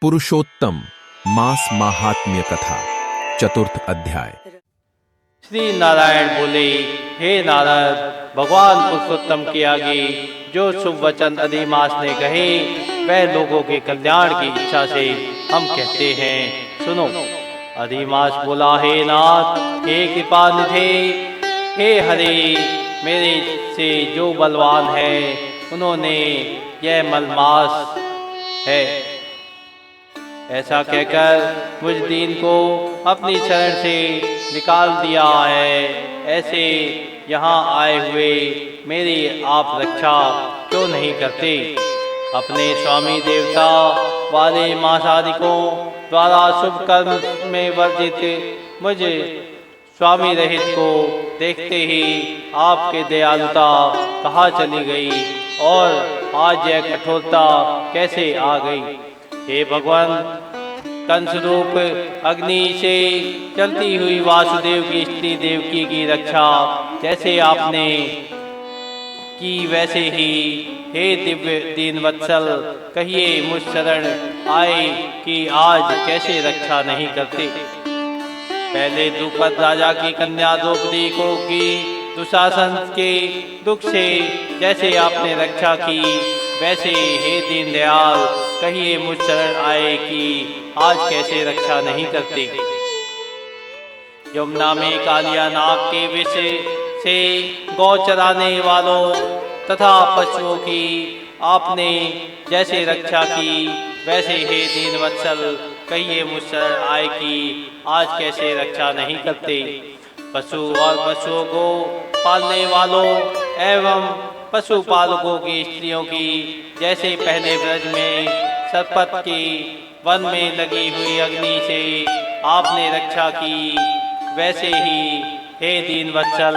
पुरुषोत्तम मास महात्म्य कथा चतुर्थ अध्याय। श्री नारायण बोले, हे नारद, भगवान पुरुषोत्तम के आगे जो शुभ वचन अधिमास ने कहे वह लोगों के कल्याण की इच्छा से हम कहते हैं, सुनो। अधिमास बोला, हे नाथ, हे कृपा निधे, हे हरे, मेरे से जो बलवान है उन्होंने यह मलमास है ऐसा कहकर मुझ दीन को अपनी शरण से निकाल दिया है। ऐसे यहाँ आए हुए मेरी आप रक्षा क्यों नहीं करते? अपने स्वामी देवता वाले मासादिकों द्वारा शुभ कर्म में वर्जित मुझ स्वामी रहित को देखते ही आपके दयालुता कहाँ चली गई और आज यह कठोरता कैसे आ गई? हे भगवान, कंस रूप अग्नि से चलती हुई वासुदेव की स्त्री देवकी की रक्षा जैसे आपने की वैसे ही हे दिव्य दीन वत्सल, कहिए मुझ शरण आए कि आज कैसे रक्षा नहीं करते? पहले द्रुपद राजा की कन्या द्रौपदी को की दुशासन के दुख से जैसे आपने रक्षा की वैसे हे दीनदयाल, कहिए मुझ शरण आए कि आज कैसे रक्षा नहीं करते? यमुना में कालिया नाग के विष से गौ चराने वालों तथा पशुओं की आपने जैसे रक्षा की वैसे हे दीनवत्सल, कहिए मुझ शरण आए कि आज कैसे रक्षा नहीं करते? पशु और पशुओं को पालने वालों एवं पशुपालकों की स्त्रियों की जैसे पहले ब्रज में सरपत की वन में लगी हुई अग्नि से आपने रक्षा की वैसे ही हे दीनवत्सल,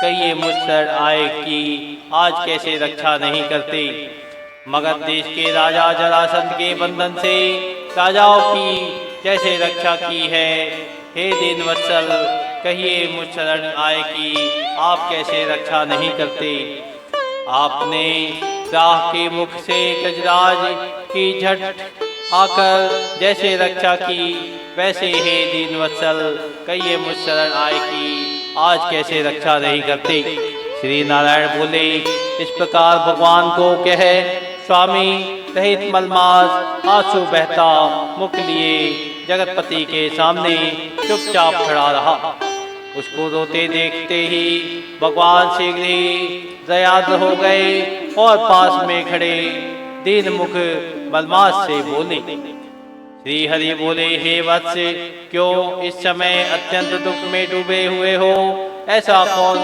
कहिए मुझ शरण आए कि आज कैसे रक्षा नहीं करते? मगध देश के राजा जरासंध के बंधन से राजाओं की जैसे रक्षा की है, हे दीनवत्सल, कहिए मुझ शरण आए कि आप कैसे रक्षा नहीं करते? आपने राह के मुख से गजराज की झट आकर जैसे रक्षा की वैसे हे दीनवत्सल, कहिए मुझ शरण आए कि आज कैसे रक्षा नहीं करते? श्री नारायण बोले, इस प्रकार भगवान को कह स्वामी रहित मलमास आंसू बहता मुख लिए जगतपति के सामने चुपचाप खड़ा रहा। उसको रोते देखते ही भगवान शीघ्र ही दयाद्र हो गए और पास में खड़े दीन मुख मलमास से बोले। श्री हरि बोले, हे वत्स, क्यों इस समय अत्यंत दुख में डूबे हुए हो? ऐसा कौन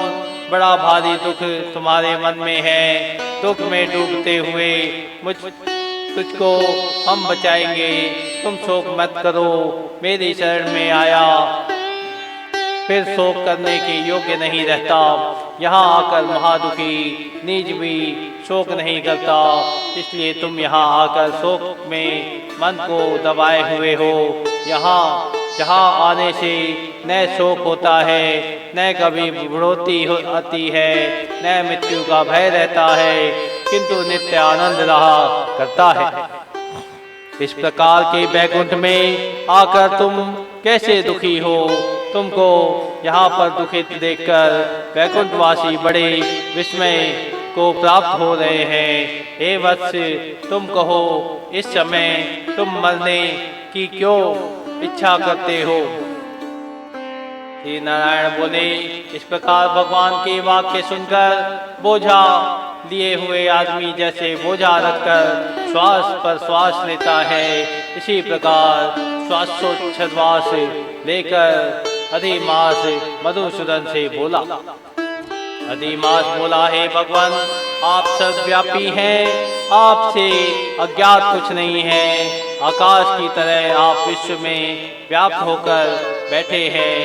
बड़ा भारी दुख तुम्हारे मन में है? दुख में डूबते हुए तुझको हम बचाएंगे, तुम शोक मत करो। मेरी शरण में आया फिर शोक करने के योग्य नहीं रहता। यहाँ आकर महादुखी निज भी शोक नहीं करता, इसलिए तुम यहाँ आकर शोक में मन को दबाए हुए हो। यहाँ जहाँ आने से न शोक होता है, न कभी बढ़ोतरी आती है, न मृत्यु का भय रहता है, किंतु नित्य आनंद रहा करता है। इस प्रकार के बैकुंठ में आकर तुम कैसे दुखी हो? तुमको यहाँ पर दुखित देखकर बैकुंठवासी बड़े विस्मय को प्राप्त हो रहे हैं। हे वत्स, तुम कहो, इस समय तुम मरने की क्यों इच्छा करते हो? श्री नारायण बोले, इस प्रकार भगवान के वाक्य सुनकर बोझा लिए हुए आदमी जैसे बोझा रखकर श्वास पर श्वास लेता है, इसी प्रकार श्वासोच्छ्वास लेकर अधिमास मधुसूदन से बोला। अधिमास बोला, हे भगवान, आप सर्वव्यापी हैं, आपसे अज्ञात कुछ नहीं है। आकाश की तरह आप विश्व में व्याप्त होकर बैठे हैं।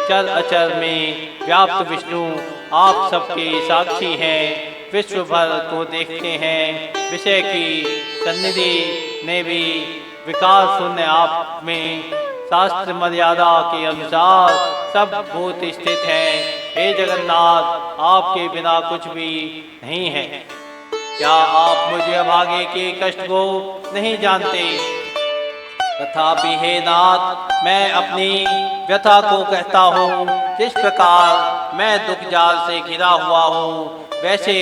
चर अचर में व्याप्त विष्णु आप सबके साक्षी हैं, विश्व भर को देखते हैं। विषय की सन्निधि ने भी विकार शून्य आप में शास्त्र मर्यादा के अनुसार सब भूत स्थित हैं। हे जगन्नाथ, आपके बिना कुछ भी नहीं है। क्या आप मुझे अभागे के कष्ट को नहीं जानते? तथापि हे नाथ, मैं अपनी व्यथा को कहता हूँ। जिस प्रकार मैं दुख जाल से घिरा हुआ हूँ, वैसे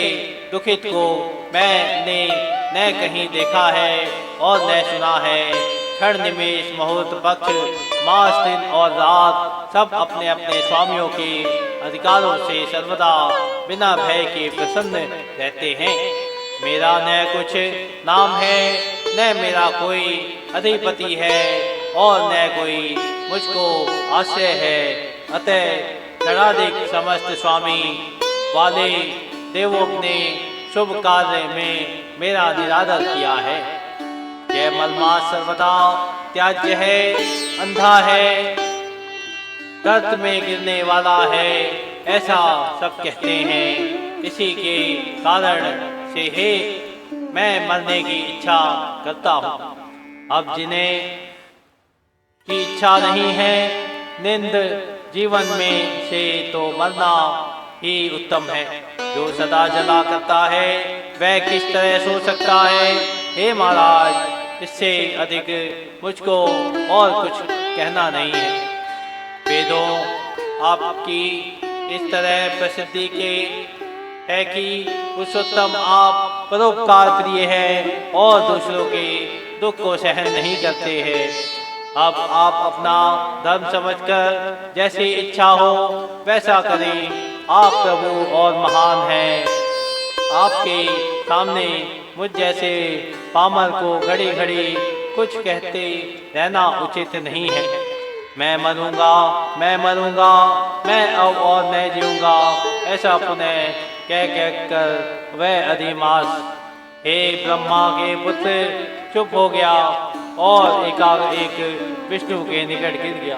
दुखित को मैंने न कहीं देखा है और न सुना है। क्षण निमेष मुहूर्त पक्ष मास दिन और रात सब अपने अपने स्वामियों के अधिकारों से सर्वदा बिना भय के प्रसन्न रहते हैं। मेरा न कुछ नाम है, न मेरा कोई अधिपति है और न कोई मुझको आश्रय है। अतः धड़ाधिक समस्त स्वामी वाले देवों ने शुभ कार्य में मेरा निरादर किया है। यह मलमास सर्वदा त्याज्य है, अंधा है, गर्त में गिरने वाला है, ऐसा सब कहते हैं। इसी के कारण से हे मैं मरने की इच्छा करता हूँ। अब जिन्हें की इच्छा नहीं है निंद जीवन में से, तो मरना ही उत्तम है। जो सदा जला करता है वह किस तरह सो सकता है। हे महाराज, इससे अधिक मुझको और कुछ कहना नहीं है। वेदों आपकी इस तरह प्रसिद्धि के है कि पुरुषोत्तम आप परोपकार प्रिय है और दूसरों के दुख को सहन नहीं करते हैं। अब आप अपना धर्म समझकर जैसी इच्छा हो वैसा करें। आप प्रभु और महान हैं। आपके सामने मुझ जैसे पामर को घड़ी घड़ी कुछ कहते रहना उचित नहीं है। मैं मरूंगा, मैं मरूंगा, मैं अब और नहीं जीऊंगा, ऐसा पुनः कह कर वह अधिमास हे ब्रह्मा के पुत्र चुप हो गया और एकाएक विष्णु के निकट गिर गया।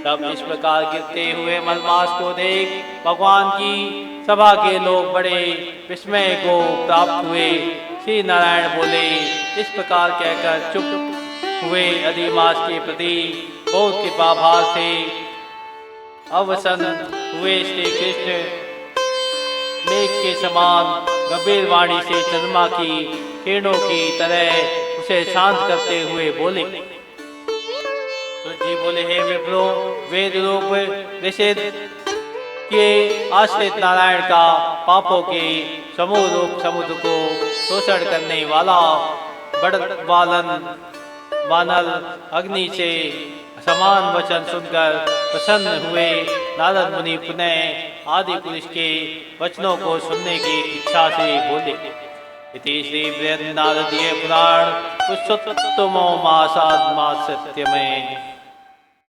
तब इस प्रकार गिरते हुए मलमास को देख भगवान की सभा के लोग बड़े विस्मय को प्राप्त हुए। श्री नारायण बोले, इस प्रकार कहकर चुप हुए अधिमास के प्रति बहुत कृपा भाव से अवसन हुए श्री कृष्ण मेघ के समान गंभीर वाणी से चंद्रमा की किरणों की तरह उसे शांत करते हुए बोले। तो जी बोले, हे विप्रो, वेद रूप निषेध के आश्रित नारायण का पापों के समूह रूप समुद्र को शोषण करने वाला बड़वालन वानल अग्नि से समान वचन सुनकर प्रसन्न हुए नारद मुनि पुनः आदि पुरुष के वचनों को सुनने की इच्छा से बोले। इति श्री बृहन्नारदीय पुराण पुरुषोत्तमो मासाद मास सत्य में